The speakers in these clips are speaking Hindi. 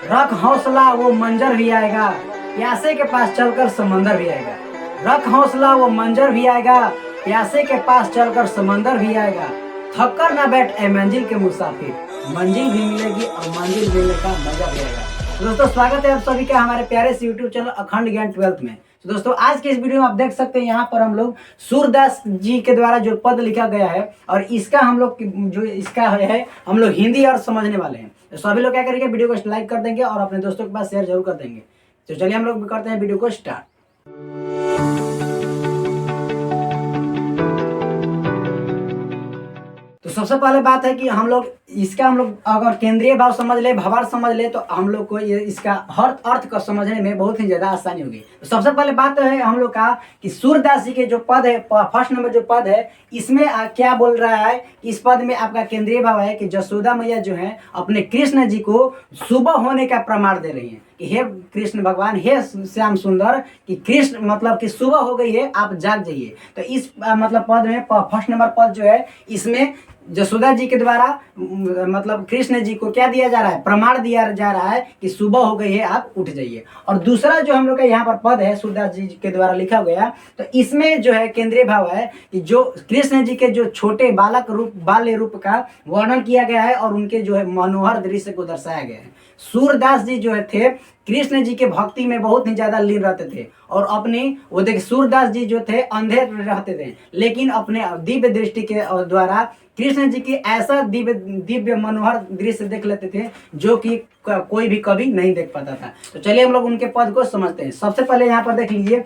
रख हौसला वो मंजर भी आएगा, प्यासे के पास चलकर समंदर भी आएगा। रख हौसला वो मंजर भी आएगा, प्यासे के पास चलकर समंदर भी आएगा। थक कर ना बैठ ए मंजिल के मुसाफिर, मंजिल भी मिलेगी और मंजिल मिलने का मजा भी आएगा। तो दोस्तों स्वागत है आप सभी का हमारे प्यारे से यूट्यूब चैनल अखंड ज्ञान 12th में। तो दोस्तों आज के इस वीडियो में आप देख सकते हैं यहाँ पर हम लोग सूरदास जी के द्वारा जो पद लिखा गया है और इसका हम लोग जो इसका है हम लोग हिंदी और समझने वाले हैं। तो सभी लोग क्या करेंगे, वीडियो को लाइक कर देंगे और अपने दोस्तों के पास शेयर जरूर कर देंगे। तो चलिए हम लोग करते हैं वीडियो को स्टार्ट। तो सबसे पहले बात है कि हम लोग अगर केंद्रीय भाव समझ ले, भावार्थ समझ ले तो हम लोग को ये इसका हर अर्थ को समझने में बहुत ही ज्यादा आसानी होगी। तो सबसे पहले बात है हम लोग का कि सूरदास जी के जो पद है, फर्स्ट नंबर जो पद है, इसमें क्या बोल रहा है कि इस पद में आपका केंद्रीय भाव है कि जसोदा मैया जो है अपने कृष्ण जी को सुबह होने का प्रमाण दे रही है कि हे कृष्ण भगवान, हे श्याम सुंदर, कि कृष्ण मतलब कि सुबह हो गई है, आप जाग जाइए। तो इस मतलब पद में फर्स्ट नंबर पद जो है इसमें जसोदा जी के द्वारा मतलब कृष्ण जी को क्या दिया जा रहा है, प्रमाण दिया जा रहा है कि सुबह हो गई है, आप उठ जाइए। और दूसरा जो हम लोग का यहाँ पर पद है सूरदास जी के द्वारा लिखा गया, तो इसमें जो है केंद्रीय भाव है कि जो कृष्ण जी के जो छोटे बाल्य रूप का वर्णन किया गया है और उनके जो है मनोहर दृश्य को दर्शाया गया है। सूरदास जी जो है थे कृष्ण जी के भक्ति में बहुत ही ज्यादा लीन रहते थे और अपने वो देखिए सूरदास जी जो थे अंधे रहते थे, लेकिन अपने दिव्य दृष्टि के द्वारा कृष्ण जी की ऐसा दिव्य मनोहर दृश्य देख लेते थे जो कि कोई भी कभी नहीं देख पाता था। तो चलिए हम लोग उनके पद को समझते हैं। सबसे पहले यहाँ पर देख लीजिए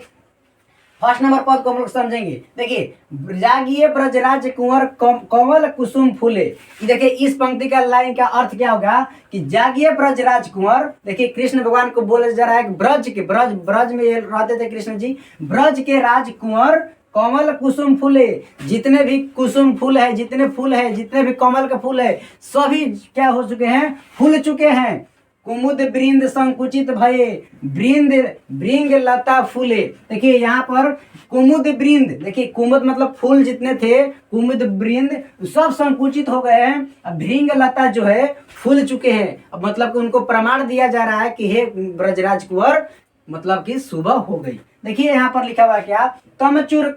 फर्स्ट नंबर पद को हम लोग समझेंगे। देखिए, जागिए ब्रजराज कुंवर कमल कुसुम फूले। देखिए इस पंक्ति का लाइन का अर्थ क्या होगा कि जागिए ब्रजराज कुंवर। देखिए कृष्ण भगवान को बोला जा रहा है ब्रज में रहते थे कृष्ण जी। ब्रज के राज कुंवर कमल कुसुम फूले, जितने भी कुसुम फूल है, जितने फूल है, जितने भी कमल के फूल है, सभी क्या हो चुके हैं, फूल चुके हैं। कुमुद वृंद संकुचित भये, भृंग लता फूले। देखिए यहाँ पर कुमुद वृंद, देखिए कुमुद मतलब फूल जितने थे, कुमुद वृंद सब संकुचित हो गए हैं। अब भृंग लता जो है फूल चुके हैं। अब मतलब कि उनको प्रमाण दिया जा रहा है कि हे ब्रजराज कुंवर, मतलब कि सुबह हो गई। देखिए यहाँ पर लिखा हुआ क्या, तमचूर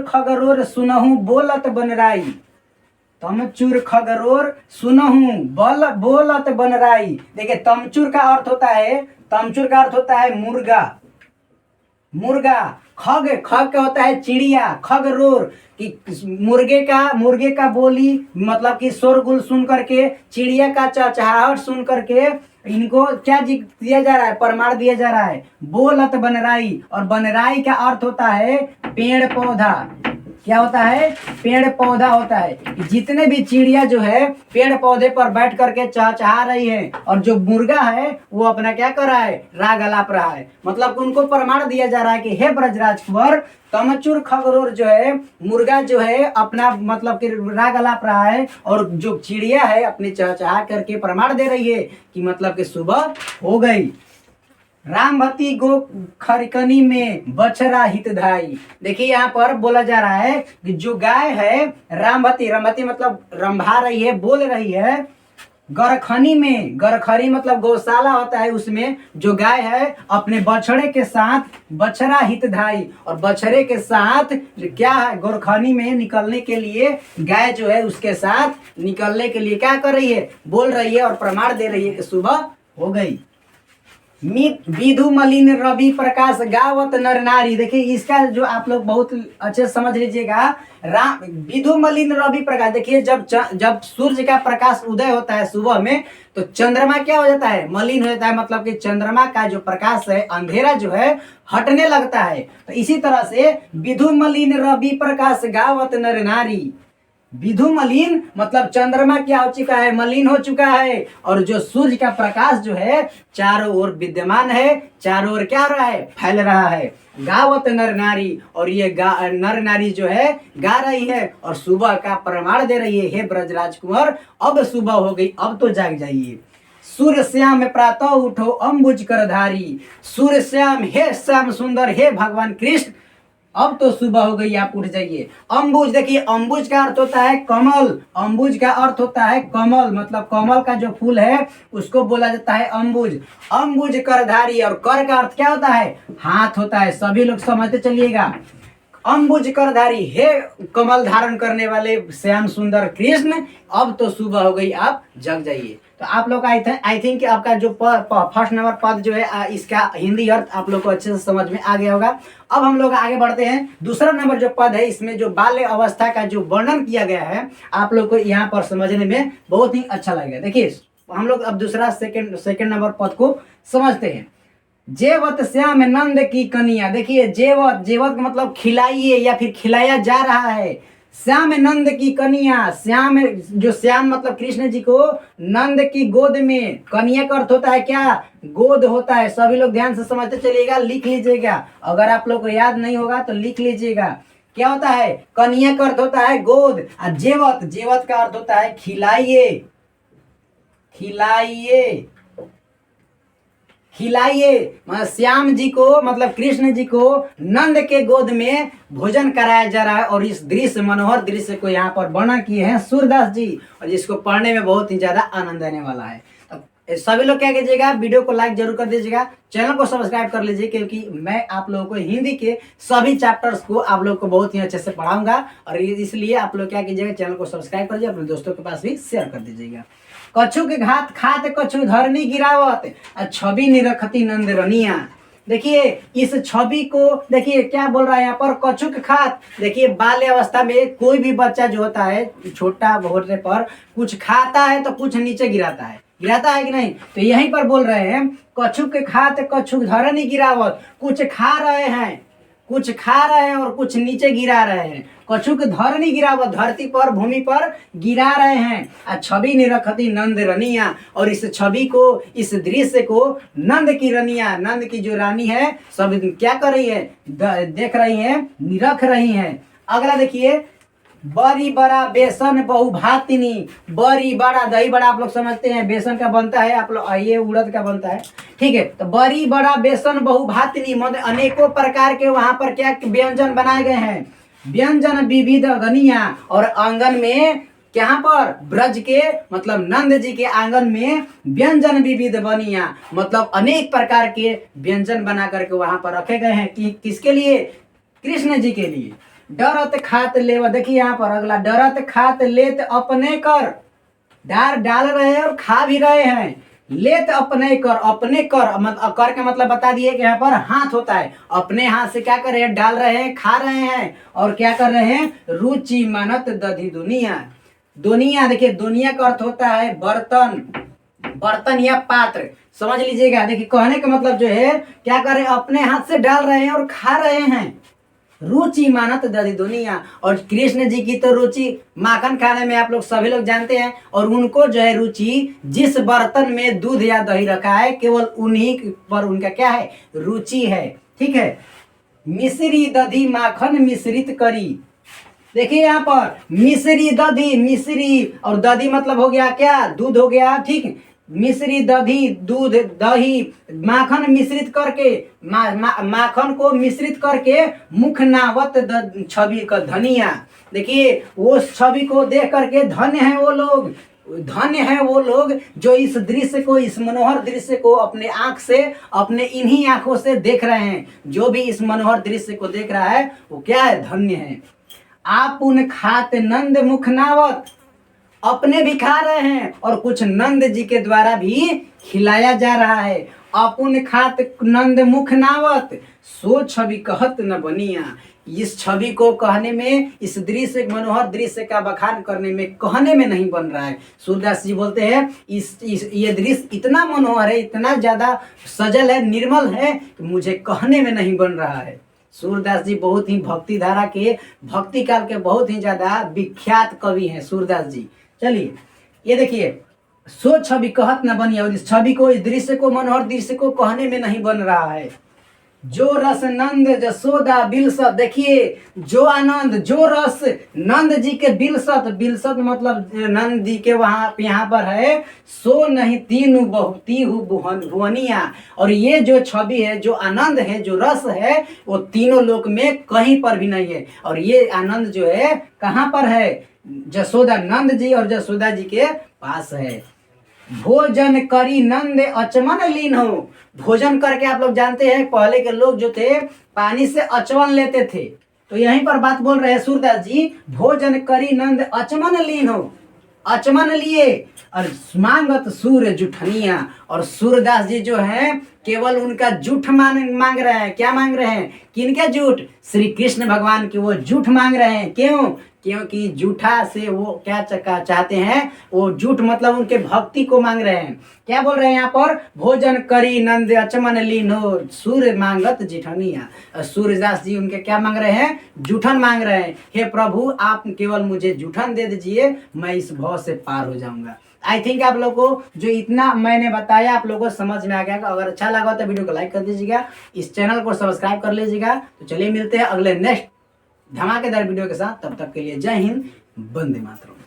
खगरोर सुनहु बोलत बनराई। तमचूर खगरोर सुनहु बोलत बनराई। देखिए तमचूर का अर्थ होता है मुर्गा। खग का होता है चिड़िया। खगरोर कि मुर्गे का बोली मतलब कि शोरगुल सुन करके, चिड़िया का चहचहाहट सुन करके इनको क्या दिया जा रहा है, प्रमाण दिया जा रहा है। बोलत बनराई, और बनराई का अर्थ होता है पेड़ पौधा। क्या होता है, पेड़ पौधा होता है। जितने भी चिड़िया जो है पेड़ पौधे पर बैठ करके चहचहा रही है और जो मुर्गा है वो अपना क्या कर रहा है, राग अलाप रहा है। मतलब उनको प्रमाण दिया जा रहा है कि हे ब्रजराज कुंवर, तमचूर खगरोर जो है मुर्गा जो है अपना मतलब कि राग अलाप रहा है और जो चिड़िया है अपनी चहचहा करके प्रमाण दे रही है कि मतलब कि सुबह हो गई। रामभती गो खरकनी में बछरा हितधाई। देखिए यहाँ पर बोला जा रहा है कि जो गाय है रामभती मतलब रंभा रही है, बोल रही है। गरखनी में, गरखरी मतलब गौशाला होता है, उसमें जो गाय है अपने बछड़े के साथ बछरा हितधाई, और बछड़े के साथ क्या है, गोरखनी में निकलने के लिए गाय जो है उसके साथ निकलने के लिए क्या कर रही है, बोल रही है और प्रमाण दे रही है कि सुबह हो गई। विधु मलिन रवि प्रकाश गावत नर नारी। देखिए इसका जो आप लोग बहुत अच्छे समझ लीजिएगा। विधु मलिन रवि प्रकाश, देखिए जब सूर्य का प्रकाश उदय होता है सुबह में तो चंद्रमा क्या हो जाता है, मलिन हो जाता है। मतलब कि चंद्रमा का जो प्रकाश है, अंधेरा जो है हटने लगता है। तो इसी तरह से विधु मलिन रवि प्रकाश गावत नर नारी। विधु मलिन मतलब चंद्रमा क्या हो चुका है, मलिन हो चुका है, और जो सूर्य का प्रकाश जो है चारों ओर विद्यमान है, चारों ओर क्या हो रहा है, फैल रहा है। गावत नर नारी, और ये नर नारी जो है गा रही है और सुबह का प्रमाण दे रही है, हे ब्रजराज कुंवर अब सुबह हो गई, अब तो जाग जाइए। सूर्य श्याम प्रातः उठो अम्बुज कर धारी। सूर्य श्याम, हे श्याम सुंदर, हे भगवान कृष्ण, अब तो सुबह हो गई, आप उठ जाइए। अम्बुज, देखिए अम्बुज का अर्थ होता है कमल। अम्बुज का अर्थ होता है कमल, मतलब कमल का जो फूल है उसको बोला जाता है अम्बुज। अम्बुज करधारी, और कर का अर्थ क्या होता है? हाथ होता है। सभी लोग समझते चलिएगा। अम्बुज करधारी, हे कमल धारण करने वाले श्याम सुंदर कृष्ण, अब तो सुबह हो गई, आप जग जाइए। तो आप लोग आई थिंक कि आपका जो फर्स्ट नंबर पद जो है इसका हिंदी अर्थ आप लोग को अच्छे से समझ में आ गया होगा। अब हम लोग आगे बढ़ते हैं। दूसरा नंबर जो पद है, इसमें जो बाल्य अवस्था का जो वर्णन किया गया है, आप लोग को यहाँ पर समझने में बहुत ही अच्छा लगेगा। देखिए हम लोग अब दूसरा सेकंड नंबर पद को समझते हैं। जेवत श्याम नंद की कन्या, देखिए जेवत, जेवत का मतलब खिलाइए या फिर खिलाया जा रहा है। श्याम नंद की कन्या, श्याम जो श्याम मतलब कृष्ण जी को नंद की गोद में, कन्या का अर्थ होता है क्या? गोद होता है। सभी लोग ध्यान से समझते चलिएगा, लिख लीजिएगा। अगर आप लोग को याद नहीं होगा तो लिख लीजिएगा। क्या होता है? कन्या का अर्थ होता है गोद, और जेवत, जेवत का अर्थ होता है खिलाइए, खिलाइए, खिलाइए। मतलब श्याम जी को, मतलब कृष्ण जी को नंद के गोद में भोजन कराया जा रहा है। और इस दृश्य, मनोहर दृश्य को यहाँ पर वर्णन किए हैं सूरदास जी, और जिसको पढ़ने में बहुत ही ज्यादा आनंद आने वाला है। तो सभी लोग क्या कीजिएगा, वीडियो को लाइक जरूर कर दीजिएगा, चैनल को सब्सक्राइब कर लीजिए, क्योंकि मैं आप लोगों को हिंदी के सभी चैप्टर्स को आप लोग को बहुत ही अच्छे से पढ़ाऊंगा। और इसलिए आप लोग क्या कीजिएगा, चैनल को सब्सक्राइब कर दीजिए, अपने दोस्तों के पास भी शेयर कर दीजिएगा। कछु के घात खात कछु धरनी गिरावत, छवि निरखती नंद रनिया। देखिए इस छवि को, देखिए क्या बोल रहा है यहाँ पर, कछु के खात। देखिए बाल्य अवस्था में कोई भी बच्चा जो होता है, छोटा होने पर कुछ खाता है तो कुछ नीचे गिराता है, गिराता है कि नहीं? तो यहीं पर बोल रहे हैं कछु के खात कछु धरनी गिरावत, कुछ खा रहे हैं, कुछ खा रहे हैं और कुछ नीचे गिरा रहे हैं। कछु के धरनी गिरावत, धरती पर, भूमि पर गिरा रहे हैं। छवि निरखती नंद रनिया, और इस छवि को, इस दृश्य को नंद की रनिया, नंद की जो रानी है, सब क्या कर रही है? देख रही है, निरख रही है। अगला देखिए, बड़ी बड़ा बेसन बहुभातिनी। बड़ी बड़ा, दही बड़ा आप लोग समझते हैं बेसन का बनता है, आप लोग ये उड़द का बनता है, ठीक है। तो बड़ी बड़ा बेसन बहुभातिनी, मतलब अनेकों प्रकार के वहां पर क्या व्यंजन बनाए गए हैं। व्यंजन विविध गनिया, और आंगन में, यहाँ पर ब्रज के, मतलब नंद जी के आंगन में व्यंजन विविध बनिया, मतलब अनेक प्रकार के व्यंजन बना करके वहां पर रखे गए हैं। कि किसके लिए? कृष्ण जी के लिए। डरत खात लेव, देखिए यहाँ पर अगला, डरत खात लेत अपने कर, डाल रहे हैं और खा भी रहे हैं। लेत अपने कर, अपने कर, मतलब कर का मतलब बता दिए कि यहाँ पर हाथ होता है। अपने हाथ से क्या कर रहे हैं? डाल रहे हैं, खा रहे हैं, और क्या कर रहे हैं? रुचि मानत दधी दुनिया। दुनिया, देखिए दुनिया का अर्थ होता है बर्तन, बर्तन या पात्र, समझ लीजिएगा। देखिए कहने का मतलब जो है, क्या कर रहे हैं? अपने हाथ से डाल रहे हैं और खा रहे हैं। रुचि मानत दधी दुनिया, और कृष्ण जी की तो रुचि माखन खाने में आप लोग सभी लोग जानते हैं। और उनको जो है रुचि, जिस बर्तन में दूध या दही रखा है, केवल उन्हीं पर उनका क्या है? रुचि है, ठीक है। मिश्री दधी माखन मिश्रित करी, देखिए यहाँ पर मिश्री दधी, मिश्री और दधी मतलब हो गया क्या? दूध हो गया, ठीक। मिश्री दधी, दूध, दही, माखन मिश्रित करके, माखन को मिश्रित करके मुखनावत छवि का धनिया। देखिए वो छवि को देख करके धन्य है वो लोग, धन्य है वो लोग जो इस दृश्य को, इस मनोहर दृश्य को अपने आंख से, अपने इन्हीं आंखों से देख रहे हैं। जो भी इस मनोहर दृश्य को देख रहा है वो क्या है? धन्य है। आप उन खात नंद मुखनावत, अपने भी खा रहे हैं और कुछ नंद जी के द्वारा भी खिलाया जा रहा है। अपुन खात नंद मुखनावत, सो छवि कहत न बनिया। इस छवि को कहने में, इस दृश्य, मनोहर दृश्य का बखान करने में, कहने में नहीं बन रहा है। सूरदास जी बोलते हैं ये दृश्य इतना मनोहर है, इतना ज्यादा सजल है, निर्मल है कि मुझे कहने में नहीं बन रहा है। सूरदास जी बहुत ही भक्ति धारा के, भक्ति काल के बहुत ही ज्यादा विख्यात कवि हैं सूरदास जी। चलिए ये देखिए, सो छवि कहत न बनिया, और इस छवि को, इस दृश्य को, मनोहर दृश्य को कहने में नहीं बन रहा है। जो रस नंद जसोदा बिलसत, देखिए जो आनंद जो रस नंद जी के बिलसत, बिलसत मतलब नंद जी के वहां यहाँ पर है, सो नहीं तीनू बहुती हूँ भुवनिया, और ये जो छवि है, जो आनंद है, जो रस है, वो तीनों लोक में कहीं पर भी नहीं है। और ये आनंद जो है कहाँ पर है? जसोदा नंद जी और जसोदा जी के पास है। भोजन करी नंद अचमन लीन हो, भोजन करके आप लोग जानते हैं पहले के लोग जो थे पानी से अचमन लेते थे, तो यहीं पर बात बोल रहे हैं सूरदास जी, भोजन करी नंद अचमन लीन हो, अचमन लिए और मांगत सूर्य जुठनिया, और सूरदास जी जो है केवल उनका जूठ मांग रहे हैं। क्या मांग रहे हैं? किनके जूठ? श्री कृष्ण भगवान की वो जूठ मांग रहे हैं। क्यों? क्योंकि जूठा से वो क्या चाहते हैं? वो जूठ मतलब उनके भक्ति को मांग रहे हैं। क्या बोल रहे हैं यहाँ पर? भोजन करी नंद अचमन लीनो सूर्य मांगत जिठनिया, सूर्यदास जी उनके क्या मांग रहे हैं? जूठन मांग रहे हैं। हे प्रभु आप केवल मुझे जूठन दे दीजिए, मैं इस भव से पार हो जाऊंगा। आई थिंक आप लोगों को जो इतना मैंने बताया आप लोगों को समझ में आ गया। अगर अच्छा लगा तो वीडियो को लाइक कर दीजिएगा, इस चैनल को सब्सक्राइब कर लीजिएगा। तो चलिए मिलते हैं अगले नेक्स्ट धमाकेदार वीडियो के साथ, तब तक के लिए जय हिंद, वंदे मातरम।